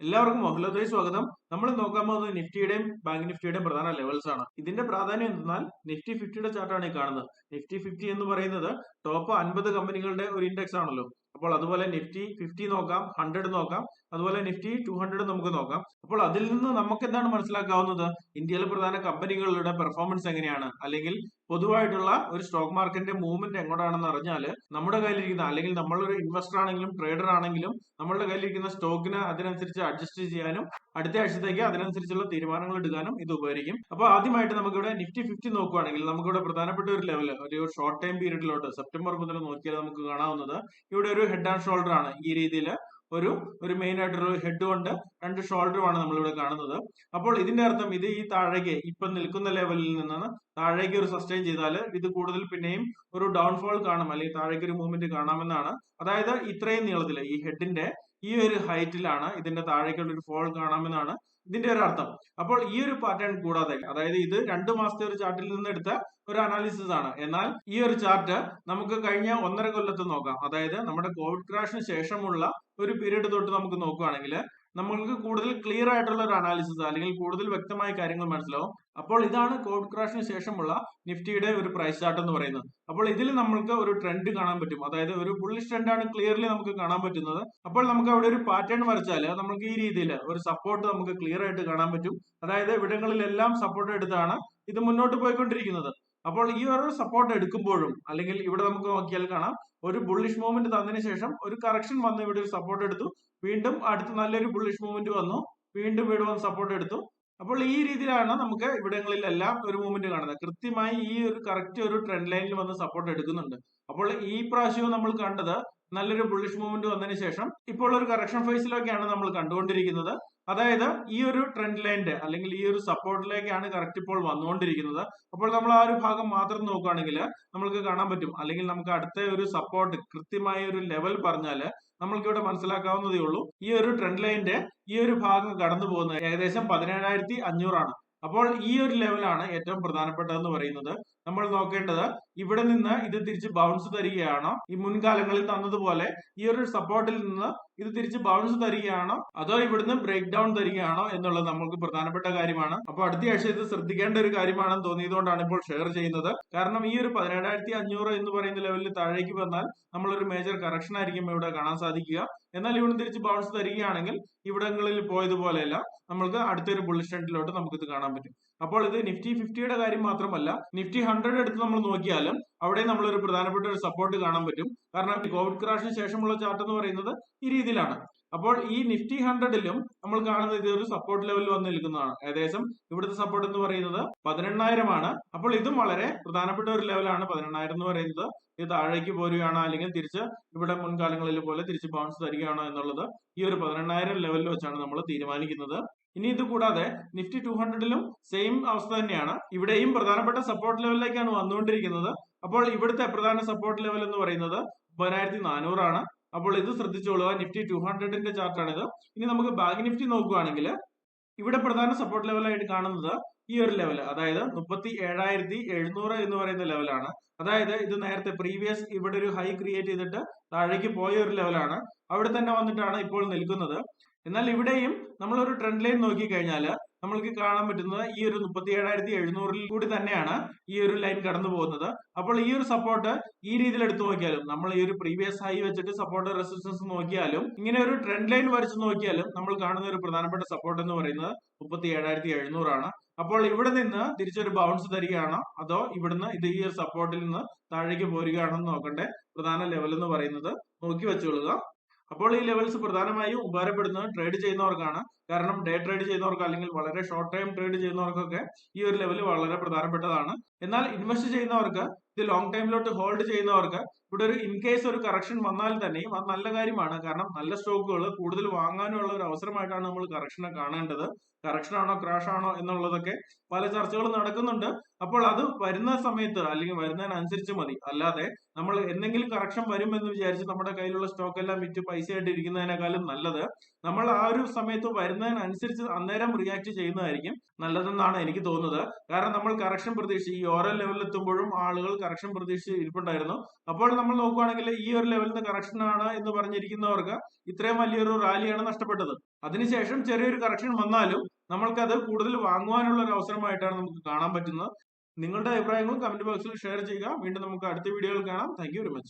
എല്ലാവർക്കും ഓഹരിയിലേക്ക് സ്വാഗതം. നമ്മൾ നോക്കാൻ പോകുന്നത് നിഫ്റ്റിയുടെയും ബാങ്ക് നിഫ്റ്റിയുടെയും പ്രധാന ലെവൽസ് ആണ്. ഇതിന്റെ പ്രാധാന്യം എന്തെന്നാൽ നിഫ്റ്റി 50യുടെ ചാർട്ടാണ് ഈ കാണുന്നത്. നിഫ്റ്റി 50 എന്ന് പറയുന്നത് ടോപ്പ് 50 കമ്പനികളുടെ ഒരു ഇൻഡെക്സ് ആണല്ലോ. അപ്പോൾ അതുപോലെ നിഫ്റ്റി 50 നോക്കാം, 100 നോക്കാം, അതുപോലെ നിഫ്റ്റി 200 നമുക്ക് നോക്കാം. അപ്പോൾ അതിൽ നിന്ന് നമുക്ക് എന്താണ് മനസ്സിലാക്കാവുന്നത്? ഇന്ത്യയിലെ പ്രധാന കമ്പനികളുടെ പെർഫോമൻസ് എങ്ങനെയാണ്, അല്ലെങ്കിൽ പൊതുവായിട്ടുള്ള ഒരു സ്റ്റോക്ക് മാർക്കറ്റിന്റെ മൂവ്മെന്റ് എങ്ങോട്ടാണെന്ന് അറിഞ്ഞാൽ നമ്മുടെ കയ്യിലിരിക്കുന്ന, അല്ലെങ്കിൽ നമ്മളൊരു ഇൻവെസ്റ്റർ ആണെങ്കിലും ട്രേഡർ ആണെങ്കിലും നമ്മളുടെ കയ്യിലിരിക്കുന്ന സ്റ്റോക്കിന് അതിനനുസരിച്ച് അഡ്ജസ്റ്റ് ചെയ്യാനും അടുത്ത ആഴ്ചത്തേക്ക് അതിനനുസരിച്ചുള്ള തീരുമാനങ്ങൾ എടുക്കാനും ഇത് ഉപകരിക്കും. അപ്പോൾ ആദ്യമായിട്ട് നമുക്കിവിടെ നിഫ്റ്റി 50 നോക്കുകയാണെങ്കിൽ നമുക്കിവിടെ പ്രധാനപ്പെട്ട ഒരു ലെവൽ, ഒരു ഷോർട്ട് ടൈം പീരീഡിലോട്ട് സെപ്റ്റംബർ മുതൽ നോക്കിയാൽ നമുക്ക് കാണാവുന്നത് ഇവിടെ ഒരു ഹെഡ് ആൻഡ് ഷോൾഡർ ആണ്. ഈ രീതിയിൽ ഒരു മെയിൻ ആയിട്ടൊരു ഹെഡ് കൊണ്ട് രണ്ട് ഷോൾഡറുമാണ് നമ്മളിവിടെ കാണുന്നത്. അപ്പോൾ ഇതിന്റെ അർത്ഥം ഇത് ഈ താഴേക്ക് ഇപ്പൊ നിൽക്കുന്ന ലെവലിൽ നിന്ന് താഴേക്ക് ഒരു സസ്റ്റെയിൻ ചെയ്താൽ ഇത് കൂടുതൽ പിന്നെയും ഒരു ഡൗൺഫോൾ കാണും, അല്ലെങ്കിൽ താഴേക്ക് ഒരു മൂവ്മെന്റ് കാണാമെന്നാണ്. അതായത് ഇത്രയും നീളത്തിൽ ഈ ഹെഡിന്റെ ഈ ഒരു ഹൈറ്റിലാണ് ഇതിന്റെ താഴേക്കുള്ള ഒരു ഫോൾ കാണാമെന്നാണ് ഇതിന്റെ ഒരു അർത്ഥം. അപ്പോൾ ഈ ഒരു പാറ്റേൺ കൂടാതെ, അതായത് ഇത് 2 മാസത്തെ ഒരു ചാർട്ടിൽ നിന്ന് എടുത്ത ഒരു അനാലിസിസ് ആണ്. എന്നാൽ ഈ ഒരു ചാർട്ട് നമുക്ക് കഴിഞ്ഞ 1.5 കൊല്ലത്ത് നോക്കാം. അതായത് നമ്മുടെ കോവിഡ് ക്രാഷിന് ശേഷമുള്ള ഒരു പീരീഡ് തൊട്ട് നമുക്ക് നോക്കുകയാണെങ്കിൽ നമ്മൾക്ക് കൂടുതൽ ക്ലിയർ ആയിട്ടുള്ള ഒരു അനാലിസിസ്, അല്ലെങ്കിൽ കൂടുതൽ വ്യക്തമായ കാര്യങ്ങൾ മനസ്സിലാവും. അപ്പോൾ ഇതാണ് കോവിഡ് ക്രാഷിന് ശേഷമുള്ള നിഫ്റ്റിയുടെ ഒരു പ്രൈസ് ചാർട്ട് എന്ന് പറയുന്നത്. അപ്പോൾ ഇതിൽ നമ്മൾക്ക് ഒരു ട്രെൻഡ് കാണാൻ പറ്റും, അതായത് ഒരു ബുള്ളിഷ് ട്രെൻഡ് ആണ് ക്ലിയർലി നമുക്ക് കാണാൻ പറ്റുന്നത്. അപ്പോൾ നമുക്ക് അവിടെ ഒരു പാറ്റേൺ വരച്ചാൽ നമുക്ക് ഈ രീതിയിൽ ഒരു സപ്പോർട്ട് നമുക്ക് ക്ലിയർ ആയിട്ട് കാണാൻ പറ്റും. അതായത് ഇവിടങ്ങളിലെല്ലാം സപ്പോർട്ട് എടുത്താണ് ഇത് മുന്നോട്ട് പോയിക്കൊണ്ടിരിക്കുന്നത്. അപ്പോൾ ഈ ഒരു സപ്പോർട്ട് എടുക്കുമ്പോഴും, അല്ലെങ്കിൽ ഇവിടെ നമുക്ക് നോക്കിയാൽ കാണാം ഒരു ബുള്ളിഷ് മൂവ്മെന്റ് തന്നതിന് ശേഷം ഒരു കറക്ഷൻ വന്ന് ഇവിടെ ഒരു സപ്പോർട്ട് എടുത്തു, വീണ്ടും അടുത്ത് നല്ലൊരു ബുള്ളിഷ് മൂവ്മെന്റ് വന്നു, വീണ്ടും ഇവിടെ വന്ന് സപ്പോർട്ട് എടുത്തു. അപ്പോൾ ഈ രീതിയിലാണ് നമുക്ക് ഇവിടങ്ങളിലെല്ലാം ഒരു മൂവ്മെന്റ് കാണുന്നത്. കൃത്യമായി ഈ ഒരു കറക്റ്റ് ഒരു ട്രെൻഡ് ലൈനിൽ വന്ന് സപ്പോർട്ട് എടുക്കുന്നുണ്ട്. അപ്പോൾ ഈ പ്രാവശ്യവും നമ്മൾ കണ്ടത് നല്ലൊരു ബുള്ളിഷ് മൂവ്മെന്റ് വന്നതിന് ശേഷം ഇപ്പോൾ ഒരു കറക്ഷൻ ഫേസിലൊക്കെയാണ് നമ്മൾ കണ്ടുകൊണ്ടിരിക്കുന്നത്. അതായത് ഈ ഒരു ട്രെൻഡ് ലൈനിന്റെ, അല്ലെങ്കിൽ ഈ ഒരു സപ്പോർട്ടിലേക്കാണ് കറക്റ്റ് ഇപ്പോൾ വന്നുകൊണ്ടിരിക്കുന്നത്. അപ്പോൾ നമ്മൾ ആ ഒരു ഭാഗം മാത്രം നോക്കുകയാണെങ്കിൽ നമുക്ക് കാണാൻ പറ്റും, അല്ലെങ്കിൽ നമുക്ക് അടുത്ത ഒരു സപ്പോർട്ട് കൃത്യമായ ഒരു ലെവൽ പറഞ്ഞാൽ നമ്മൾക്ക് ഇവിടെ മനസ്സിലാക്കാവുന്നതേ ഉള്ളൂ. ഈ ഒരു ട്രെൻഡ് ലൈനിന്റെ ഈ ഒരു ഭാഗം കടന്നു പോകുന്നത് ഏകദേശം 17,500 ആണ്. അപ്പോൾ ഈ ഒരു ലെവലാണ് ഏറ്റവും പ്രധാനപ്പെട്ടതെന്ന് പറയുന്നത്. നമ്മൾ നോക്കേണ്ടത് ഇവിടെ നിന്ന് ഇത് തിരിച്ച് ബൗൺസ് തരികയാണോ, ഈ മുൻകാലങ്ങളിൽ തന്നതുപോലെ ഈ ഒരു സപ്പോർട്ടിൽ നിന്ന് ഇത് തിരിച്ച് ബൗൺസ് തരികയാണോ, അതോ ഇവിടുന്ന് ബ്രേക്ക് ഡൗൺ തരികയാണോ എന്നുള്ളത് നമുക്ക് പ്രധാനപ്പെട്ട കാര്യമാണ്. അപ്പോൾ അടുത്ത ആഴ്ച ഇത് ശ്രദ്ധിക്കേണ്ട ഒരു കാര്യമാണെന്ന് തോന്നിയതുകൊണ്ടാണ് ഇപ്പോൾ ഷെയർ ചെയ്യുന്നത്. കാരണം ഈ ഒരു 17,500 എന്ന് പറയുന്ന ലെവലിൽ താഴേക്ക് വന്നാൽ നമ്മളൊരു മേജർ കറക്ഷൻ ആയിരിക്കും ഇവിടെ കാണാൻ സാധിക്കുക. എന്നാൽ ഇവിടെ തിരിച്ച് ബൗൺസ് തരികയാണെങ്കിൽ ഇവിടങ്ങളിൽ പോയതുപോലെയല്ല, നമ്മൾക്ക് അടുത്തൊരു ബുള്ളിഷ് ട്രെൻഡിലോട്ട് നമുക്ക് ഇത് കാണാൻ പറ്റും. അപ്പോൾ ഇത് നിഫ്റ്റി 50യുടെ കാര്യം മാത്രമല്ല, നിഫ്റ്റി 100 എടുത്ത് നമ്മൾ നോക്കിയാലും അവിടെ നമ്മളൊരു പ്രധാനപ്പെട്ട ഒരു സപ്പോർട്ട് കാണാൻ പറ്റും. കാരണം കോവിഡ് ക്രാഷിന് ശേഷമുള്ള ചാർട്ട് എന്ന് പറയുന്നത് ഈ രീതിയിലാണ്. അപ്പോൾ ഈ നിഫ്റ്റി 100ലും നമ്മൾ കാണുന്നത് ഇത് ഒരു സപ്പോർട്ട് ലെവലിൽ വന്ന് നിൽക്കുന്നതാണ്. ഏകദേശം ഇവിടുത്തെ സപ്പോർട്ട് എന്ന് പറയുന്നത് 18,000 ആണ്. അപ്പോൾ ഇതും വളരെ പ്രധാനപ്പെട്ട ഒരു ലെവലാണ്. 18,000 എന്ന് പറയുന്നത് ഇത് താഴേക്ക് പോരുകയാണോ, അല്ലെങ്കിൽ തിരിച്ച് ഇവിടെ മുൻകാലങ്ങളിൽ പോലെ തിരിച്ച് ബൗൺസ് തരികയാണോ എന്നുള്ളത് ഈ ഒരു 18,000 ലെവലിൽ വെച്ചാണ് നമ്മൾ തീരുമാനിക്കുന്നത്. ഇനി ഇത് കൂടാതെ നിഫ്റ്റി 200ലും സെയിം അവസ്ഥ തന്നെയാണ്. ഇവിടെയും പ്രധാനപ്പെട്ട സപ്പോർട്ട് ലെവലിലേക്കാണ് വന്നുകൊണ്ടിരിക്കുന്നത്. അപ്പോൾ ഇവിടുത്തെ പ്രധാന സപ്പോർട്ട് ലെവൽ എന്ന് പറയുന്നത് 1400 ആണ്. അപ്പോൾ ഇത് ശ്രദ്ധിച്ചോളുക. നിഫ്റ്റി 200ന്റെ ചാർട്ടാണിത്. ഇനി നമുക്ക് ബാങ്ക് നിഫ്റ്റി നോക്കുകയാണെങ്കിൽ ഇവിടെ പ്രധാന സപ്പോർട്ട് ലെവലായിട്ട് കാണുന്നത് ഈ ഒരു ലെവൽ, അതായത് 37,700 എന്ന് പറയുന്ന ലെവലാണ്. അതായത് ഇത് നേരത്തെ പ്രീവിയസ് ഇവിടെ ഒരു ഹൈ ക്രിയേറ്റ് ചെയ്തിട്ട് താഴേക്ക് പോയ ഒരു ലെവലാണ്. അവിടെ തന്നെ വന്നിട്ടാണ് ഇപ്പോൾ നിൽക്കുന്നത്. എന്നാൽ ഇവിടെയും നമ്മളൊരു ട്രെൻഡ് ലൈൻ നോക്കിക്കഴിഞ്ഞാൽ നമ്മൾക്ക് കാണാൻ പറ്റുന്നത് ഈ ഒരു 37,700 കൂടി തന്നെയാണ് ഈ ഒരു ലൈൻ കടന്നു പോകുന്നത്. അപ്പോൾ ഈ ഒരു സപ്പോർട്ട് ഈ രീതിയിൽ എടുത്തു നോക്കിയാലും, നമ്മൾ ഈ ഒരു പ്രീവിയസ് ഹൈ വെച്ചിട്ട് സപ്പോർട്ട് റെസിസ്റ്റൻസ് നോക്കിയാലും, ഇങ്ങനെ ഒരു ട്രെൻഡ് ലൈൻ വരച്ച് നോക്കിയാലും നമ്മൾ കാണുന്ന ഒരു പ്രധാനപ്പെട്ട സപ്പോർട്ട് എന്ന് പറയുന്നത് 37,700 ആണ്. അപ്പോൾ ഇവിടെ നിന്ന് തിരിച്ചൊരു ബൗൺസ് തരികയാണോ, അതോ ഇവിടുന്ന് ഇത് ഈ ഒരു സപ്പോർട്ടിൽ നിന്ന് താഴേക്ക് പോരുകയാണോ എന്ന് നോക്കട്ടെ. പ്രധാന ലെവൽ എന്ന് പറയുന്നത് നോക്കി വെച്ചുകൊള്ളുക. അപ്പോൾ ഈ ലെവൽസ് പ്രധാനമായും ഉപകാരപ്പെടുന്നത് ട്രേഡ് ചെയ്യുന്നവർക്കാണ്. കാരണം ഡേ ട്രേഡ് ചെയ്യുന്നവർക്ക്, അല്ലെങ്കിൽ വളരെ ഷോർട്ട് ടൈം ട്രേഡ് ചെയ്യുന്നവർക്കൊക്കെ ഈ ഒരു ലെവൽ വളരെ പ്രധാനപ്പെട്ടതാണ്. എന്നാൽ ഇൻവെസ്റ്റ് ചെയ്യുന്നവർക്ക്, ഇത് ലോങ് ടൈമിലോട്ട് ഹോൾഡ് ചെയ്യുന്നവർക്ക് ഇവിടെ ഒരു ഇൻ കേസ് ഒരു കറക്ഷൻ വന്നാൽ തന്നെയും അത് നല്ല കാര്യമാണ്. കാരണം നല്ല സ്റ്റോക്കുകൾ കൂടുതൽ വാങ്ങാനുള്ള ഒരു അവസരമായിട്ടാണ് നമ്മൾ കറക്ഷനെ കാണേണ്ടത്. കറക്ഷൻ ആണോ ക്രാഷ് ആണോ എന്നുള്ളതൊക്കെ പല ചർച്ചകളും നടക്കുന്നുണ്ട്. അപ്പോൾ അത് വരുന്ന സമയത്ത്, അല്ലെങ്കിൽ വരുന്നതിനനുസരിച്ച് മതി. അല്ലാതെ നമ്മൾ എന്തെങ്കിലും കറക്ഷൻ വരും എന്ന് വിചാരിച്ച് നമ്മുടെ കയ്യിലുള്ള സ്റ്റോക്ക് എല്ലാം വിറ്റ് പൈസയായിട്ട് ഇരിക്കുന്നതിനേക്കാളും നല്ലത് നമ്മൾ ആ ഒരു സമയത്ത് വരുന്നതിനനുസരിച്ച് അന്നേരം റിയാക്ട് ചെയ്യുന്നതായിരിക്കും നല്ലതെന്നാണ് എനിക്ക് തോന്നുന്നത്. കാരണം നമ്മൾ കറക്ഷൻ പ്രതീക്ഷിച്ച് ഈ ഓരോ ലെവലിൽ എത്തുമ്പോഴും ആളുകൾ കറക്ഷൻ പ്രതീക്ഷിച്ച് ഇരിപ്പുണ്ടായിരുന്നു. അപ്പോൾ നമ്മൾ നോക്കുകയാണെങ്കിൽ ഈ ഒരു ലെവലിൽ നിന്ന് കറക്ഷൻ ആണ് എന്ന് പറഞ്ഞിരിക്കുന്നവർക്ക് ഇത്രയും വലിയൊരു റാലിയാണ് നഷ്ടപ്പെട്ടത്. അതിനുശേഷം ചെറിയൊരു കറക്ഷൻ വന്നാലും നമ്മൾക്കത് കൂടുതൽ വാങ്ങുവാനുള്ള ഒരു അവസരമായിട്ടാണ് നമുക്ക് കാണാൻ പറ്റുന്നത്. നിങ്ങളുടെ അഭിപ്രായങ്ങളും കമന്റ് ബോക്സിൽ ഷെയർ ചെയ്യുക. വീണ്ടും നമുക്ക് അടുത്ത വീഡിയോയിൽ കാണാം. Thank you very much.